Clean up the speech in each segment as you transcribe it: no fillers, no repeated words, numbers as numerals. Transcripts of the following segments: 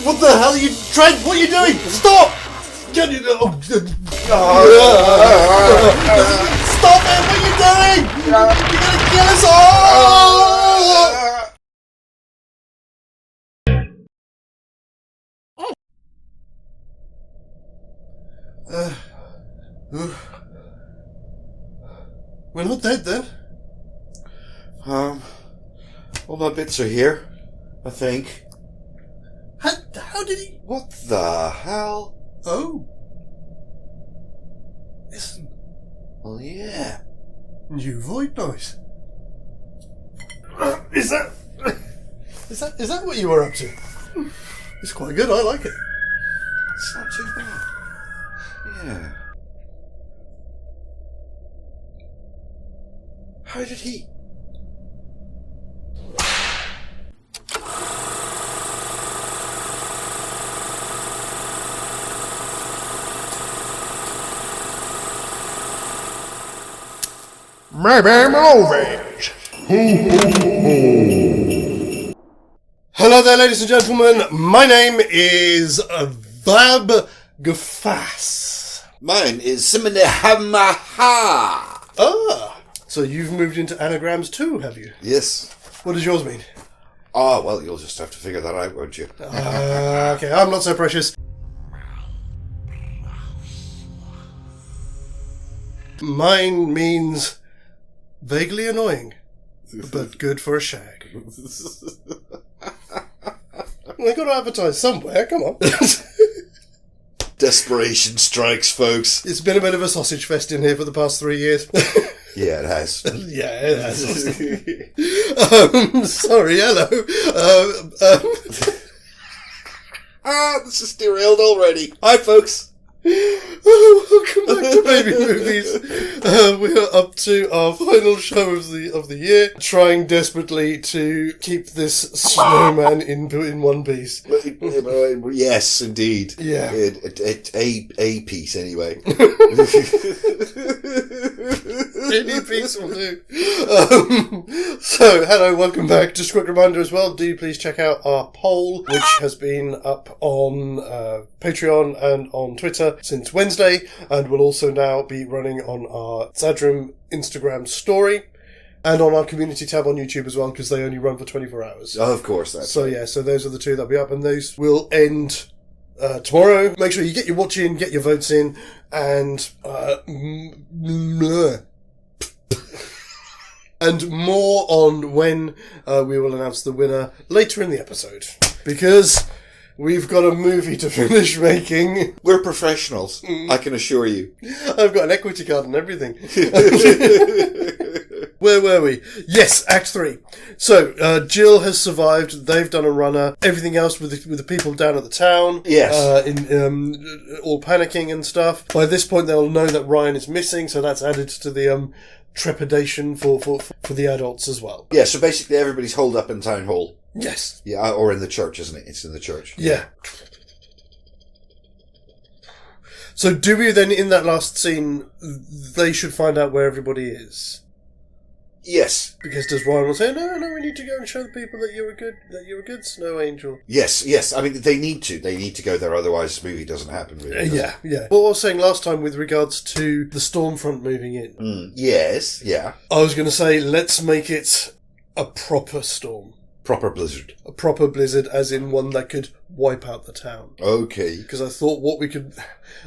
What the hell are you trying? What are you doing? Stop! Can you? Stop it! What are you doing? You're gonna kill us all! We're not dead then. All my bits are here, I think. How did he? What the hell? Oh. Listen. Well, yeah. New void noise. Is that what you were up to? It's quite good, I like it. It's not too bad. Yeah. How did he... Maybe movies. Hello there, ladies and gentlemen. My name is Vab Gafas. Mine is Simone Hamaha. Ah, so you've moved into anagrams too, have you? Yes. What does yours mean? Oh, well, you'll just have to figure that out, won't you? Okay, I'm not so precious. Mine means vaguely annoying, but good for a shag. We've got to advertise somewhere, come on. Desperation strikes, folks. It's been a bit of a sausage fest in here for the past 3 years. Yeah, it has. Yeah, it has. Sorry, hello. This is derailed already. Hi, folks. Welcome back to Baby Movies. We are up to our final show of the year, trying desperately to keep this snowman in one piece. Yes, indeed. Yeah. A piece, anyway. Any piece will do. So, hello, welcome back. Just a quick reminder as well, do please check out our poll, which has been up on Patreon and on Twitter since Wednesday, and will also now be running on our Zadrim Instagram story, and on our community tab on YouTube as well, because they only run for 24 hours. Oh, of course, that's so, yeah, so those are the two that'll be up, and those will end tomorrow. Make sure you get your watch in, get your votes in, and and more on when we will announce the winner later in the episode. Because we've got a movie to finish making. We're professionals, I can assure you. I've got an equity card and everything. Where were we? Yes, Act 3. So, Jill has survived. They've done a runner. Everything else with the people down at the town. Yes. All panicking and stuff. By this point, they'll know that Ryan is missing, so that's added to the trepidation for the adults as well. Yeah, so basically everybody's holed up in town hall. Yes. Yeah, or in the church, isn't it? It's in the church. Yeah. So do we then, in that last scene, they should find out where everybody is? Yes. Because does Ryan will say, no, we need to go and show the people that you're a good snow angel. Yes. I mean, they need to go there, otherwise this movie doesn't happen, really. Yeah. What I was saying last time with regards to the storm front moving in. Yes, yeah. I was going to say, let's make it a proper storm. Proper blizzard. A proper blizzard, as in one that could wipe out the town. Okay. Because I thought what we could...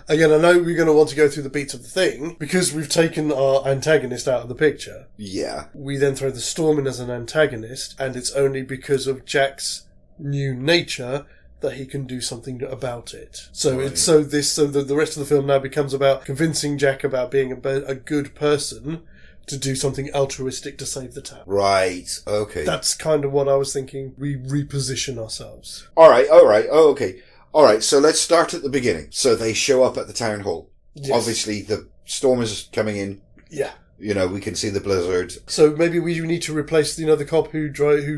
Again, I know we're going to want to go through the beats of the thing, because we've taken our antagonist out of the picture. Yeah. We then throw the storm in as an antagonist, and it's only because of Jack's new nature that he can do something about it. So right. The rest of the film now becomes about convincing Jack about being a good person to do something altruistic to save the town. Right, okay. That's kind of what I was thinking. We reposition ourselves. Alright, okay. Alright, so let's start at the beginning. So they show up at the town hall. Yes. Obviously, the storm is coming in. Yeah. You know, we can see the blizzard. So maybe we need to replace, the cop who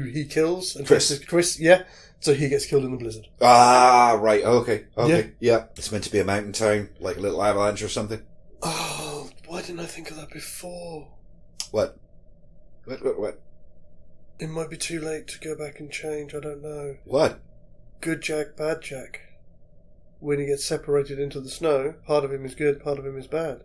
he kills. And Chris, yeah. So he gets killed in the blizzard. Ah, right, okay. Yeah. It's meant to be a mountain town, like a little avalanche or something. Oh, why didn't I think of that before? What? It might be too late to go back and change, I don't know. What? good Jack, bad Jack. When he gets separated into the snow, part of him is good, part of him is bad.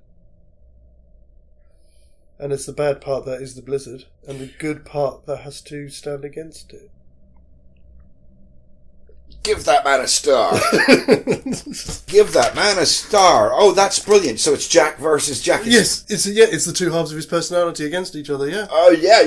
And it's the bad part that is the blizzard, and the good part that has to stand against it. Give that man a star. Give that man a star. Oh, that's brilliant. So it's Jack versus Jack. Yes, it's the two halves of his personality against each other, yeah. Oh, yeah.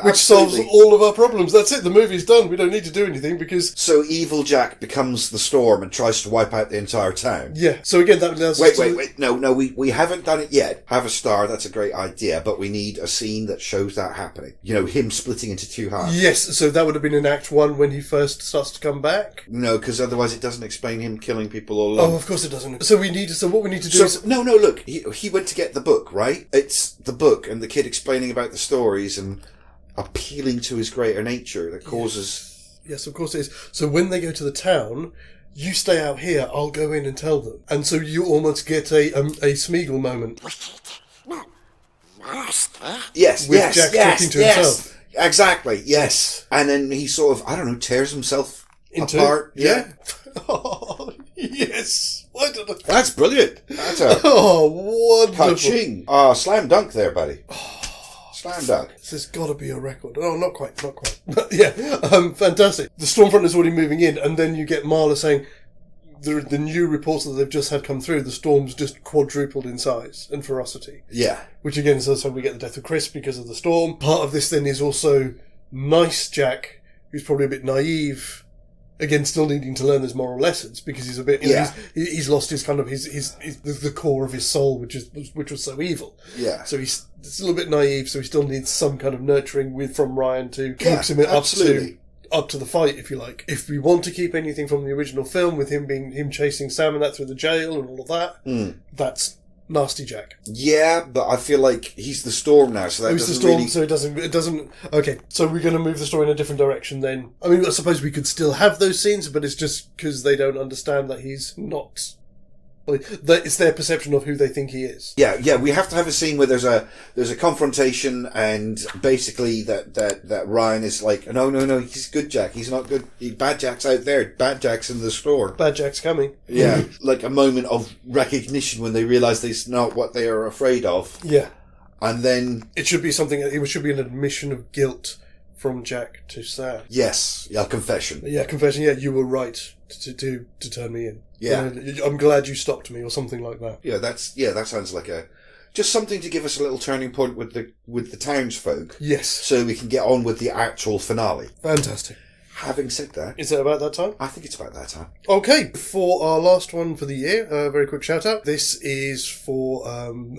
Which absolutely. solves all of our problems. That's it, the movie's done. We don't need to do anything because... So evil Jack becomes the storm and tries to wipe out the entire town. Yeah, so again, that... Wait. No, we haven't done it yet. Have a star, that's a great idea, but we need a scene that shows that happening. You know, him splitting into two halves. Yes, so that would have been in Act 1 when he first starts to come back. No, because otherwise it doesn't explain him killing people all along. Oh, of course it doesn't. So what we need to do is... No, look, he went to get the book, right? It's the book and the kid explaining about the stories and appealing to his greater nature that causes... Yes, of course it is. So when they go to the town, you stay out here, I'll go in and tell them. And so you almost get a Smeegol moment. Yes, with Jack talking to himself. Exactly, yes. And then he sort of, I don't know, tears himself apart. Yeah. Oh, yes. Why did I... That's brilliant. That's a wonderful. touching. Slam dunk there, buddy. Slam dunk. This has got to be a record. Oh, not quite. But yeah, fantastic. The Stormfront is already moving in, and then you get Marla saying, the new reports that they've just had come through, the storm's just quadrupled in size and ferocity. Yeah. Which again is also we get the death of Chris because of the storm. Part of this then is also nice Jack, who's probably a bit naive, again still needing to learn those moral lessons because he's a bit, he's lost his kind of the core of his soul, which was so evil. Yeah. So he's still a bit naive, so he still needs some kind of nurturing from Ryan to keep him up to the fight, if you like. If we want to keep anything from the original film, with him chasing Sam and that through the jail and all of that, that's nasty Jack. Yeah, but I feel like he's the storm now, so that he's the storm, so it doesn't. Okay, so we're going to move the story in a different direction. Then, I mean, I suppose we could still have those scenes, but it's just because they don't understand that he's not. It's their perception of who they think he is. Yeah. We have to have a scene where there's a confrontation, and basically that Ryan is like, no, he's good Jack. He's not good. Bad Jack's out there. Bad Jack's in the store. Bad Jack's coming. Yeah, like a moment of recognition when they realise it's not what they are afraid of. Yeah, and then it should be something. It should be an admission of guilt from Jack to Sam. Yes, confession. Yeah, confession. Yeah, you were right to turn me in. Yeah, I'm glad you stopped me, or something like that. Yeah, that sounds like just something to give us a little turning point with the townsfolk. Yes, so we can get on with the actual finale. Fantastic. Having said that, is it about that time? I think it's about that time. Okay, for our last one for the year, a very quick shout out. This is for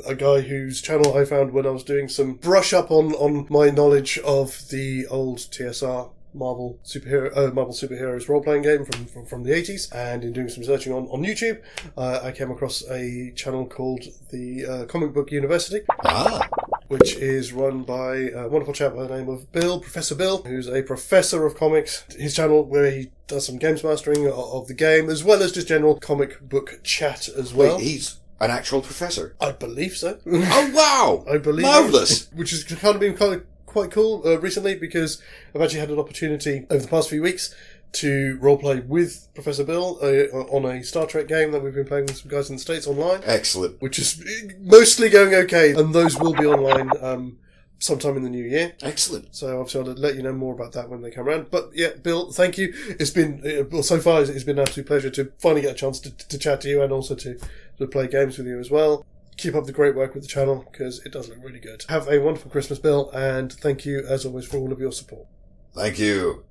a guy whose channel I found when I was doing some brush up on my knowledge of the old TSR Marvel superheroes role-playing game from the 80s, and in doing some searching on YouTube, I came across a channel called the Comic Book University, which is run by a wonderful chap by the name of Professor Bill, who's a professor of comics. His channel where he does some games mastering of the game, as well as just general comic book chat as well. Wait, he's an actual professor? I believe so. Oh, wow! I believe marvellous! Which has kind of been quite cool recently, because I've actually had an opportunity over the past few weeks to roleplay with Professor Bill on a Star Trek game that we've been playing with some guys in the States online. Excellent. Which is mostly going okay, and those will be online sometime in the new year. Excellent. So obviously I'll let you know more about that when they come around. But yeah, Bill, thank you. It's been, so far it's been an absolute pleasure to finally get a chance to chat to you, and also to play games with you as well. Keep up the great work with the channel, because it does look really good. Have a wonderful Christmas, Bill, and thank you, as always, for all of your support. Thank you.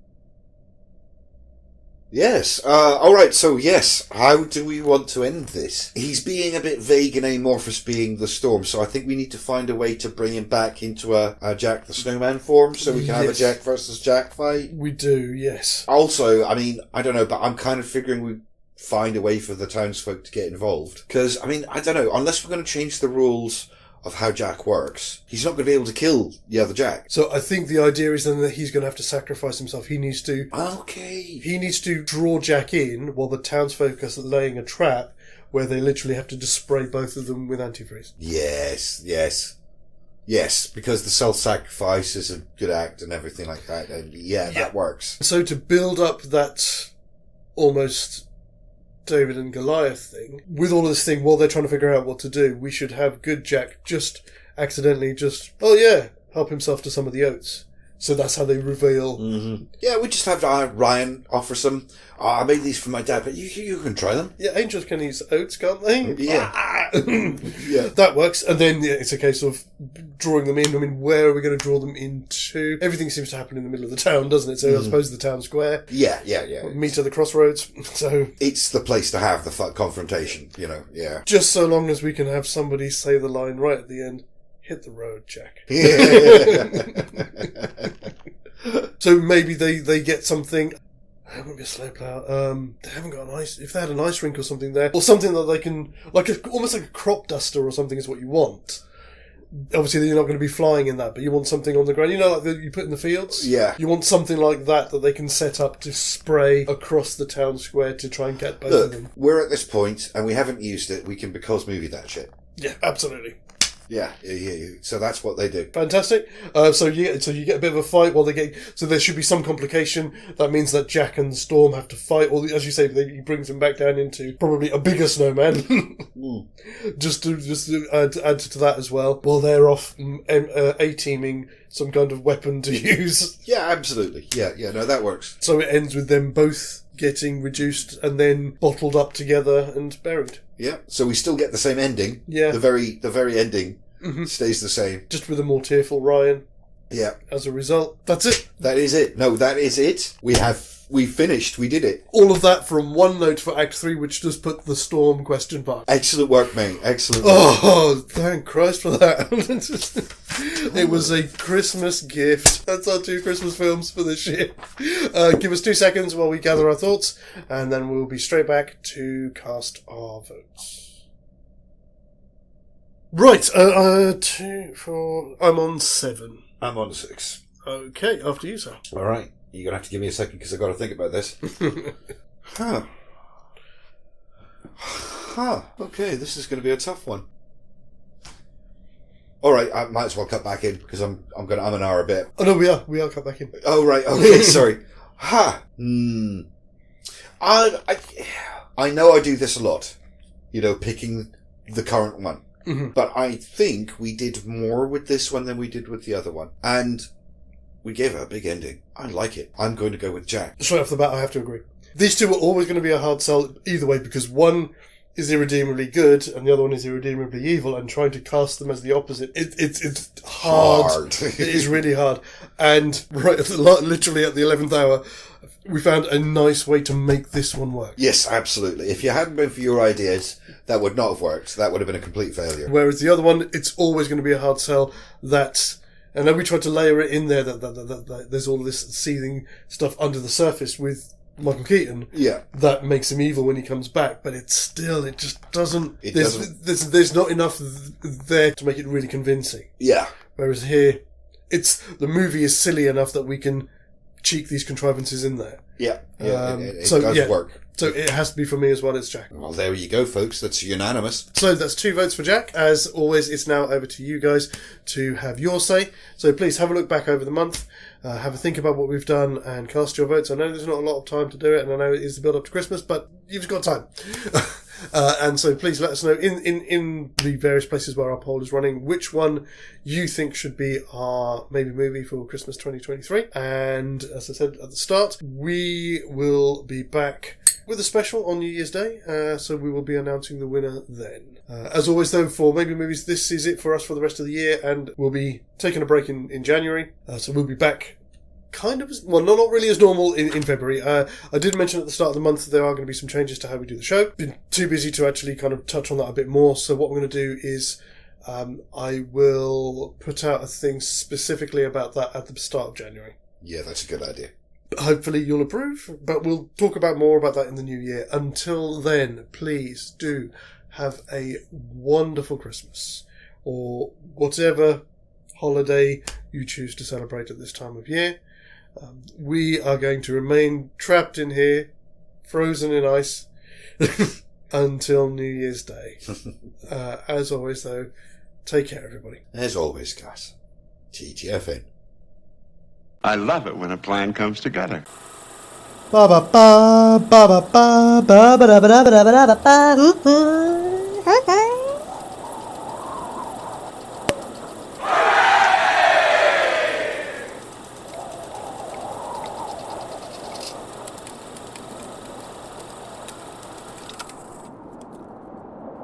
Yes. Alright, so yes, how do we want to end this? He's being a bit vague and amorphous, being the storm, so I think we need to find a way to bring him back into a Jack the Snowman form, so we can have a Jack versus Jack fight. We do, yes. Also, I mean, I don't know, but I'm kind of figuring we find a way for the townsfolk to get involved. Because, I mean, I don't know, unless we're going to change the rules of how Jack works, he's not going to be able to kill the other Jack. So I think the idea is then that he's going to have to sacrifice himself. He needs to... Okay. He needs to draw Jack in while the townsfolk are laying a trap where they literally have to just spray both of them with antifreeze. Yes. Yes, because the self-sacrifice is a good act and everything like that. And that works. So to build up that almost David and Goliath thing, with all of this thing, while they're trying to figure out what to do, we should have good Jack just accidentally help himself to some of the oats. So that's how they reveal. Mm-hmm. Yeah, we just have Ryan offer some. I made these for my dad, but you can try them. Yeah, angels can use oats, can't they? Yeah. Yeah. That works. And then it's a case of drawing them in. I mean, where are we going to draw them into? Everything seems to happen in the middle of the town, doesn't it? So I suppose the town square. Yeah. Meet at the crossroads. So it's the place to have the confrontation, yeah. Just so long as we can have somebody say the line right at the end. Hit the road, Jack. So maybe they get something. It wouldn't be a snowplow. They haven't got an ice. If they had an ice rink or something there, or something that they can, almost like a crop duster or something, is what you want. Obviously, you're not going to be flying in that, but you want something on the ground. Like that you put in the fields. Yeah. You want something like that they can set up to spray across the town square to try and get both of them. We're at this point and we haven't used it. We can because movie that shit. Yeah, absolutely. Yeah. So that's what they do. Fantastic. So you get a bit of a fight while they get. So there should be some complication. That means that Jack and Storm have to fight. Or as you say, he brings them back down into probably a bigger snowman. Just to add to that as well. While they're off A-teaming some kind of weapon to use. Yeah, absolutely. Yeah. No, that works. So it ends with them both getting reduced and then bottled up together and buried. Yeah, so we still get the same ending. Yeah. The very ending stays the same. Just with a more tearful Ryan. Yeah. As a result. That's it. That is it. No, that is it. We finished. We did it. All of that from one note for Act 3, which does put the storm question mark. Excellent work, mate. Excellent work. Oh, thank Christ for that. It was a Christmas gift. That's our 2 Christmas films for this year. Give us 2 seconds while we gather our thoughts, and then we'll be straight back to cast our votes. Right, 2, 4... I'm on 7. I'm on 6. Okay, after you, sir. All right. You're going to have to give me a second because I've got to think about this. Okay, this is going to be a tough one. All right, I might as well cut back in because I'm an hour a bit. Oh no, we are cut back in. Oh right, okay, sorry. I know I do this a lot. Picking the current one. Mm-hmm. But I think we did more with this one than we did with the other one. And we gave it a big ending. I like it. I'm going to go with Jack. Straight off the bat, I have to agree. These 2 are always going to be a hard sell either way because one is irredeemably good and the other one is irredeemably evil, and trying to cast them as the opposite, it's hard. It is really hard. And literally at the 11th hour, we found a nice way to make this one work. Yes, absolutely. If you hadn't been for your ideas, that would not have worked. That would have been a complete failure. Whereas the other one, it's always going to be a hard sell that... And then we tried to layer it in there that there's all this seething stuff under the surface with Michael Keaton. Yeah. That makes him evil when he comes back, but it just doesn't... There's not enough there to make it really convincing. Yeah. Whereas here, the movie is silly enough that we can cheek these contrivances in there. Yeah. It does work. So it has to be for me as well as Jack. Well, there you go, folks. That's unanimous. So that's 2 votes for Jack. As always, it's now over to you guys to have your say. So please have a look back over the month, have a think about what we've done, and cast your votes. I know there's not a lot of time to do it, and I know it is the build up to Christmas, but you've got time. And so please let us know in the various places where our poll is running which one you think should be our maybe movie for Christmas 2023. And as I said at the start, we will be back with a special on New Year's Day, so we will be announcing the winner then. As always though, for Maybe Movies, this is it for us for the rest of the year, and we'll be taking a break in January, so we'll be back kind of, not really as normal in February. I did mention at the start of the month there are going to be some changes to how we do the show. Been too busy to actually kind of touch on that a bit more, so what we're going to do is I will put out a thing specifically about that at the start of January. Yeah, that's a good idea. Hopefully you'll approve, but we'll talk about more about that in the new year. Until then, please do have a wonderful Christmas, or whatever holiday you choose to celebrate at this time of year. We are going to remain trapped in here, frozen in ice, until New Year's Day. As always, though, Take care, everybody. As always, guys, TTFN. I love it when a plan comes together. Ba ba ba ba ba ba ba ba ba ba ba ba ba ba.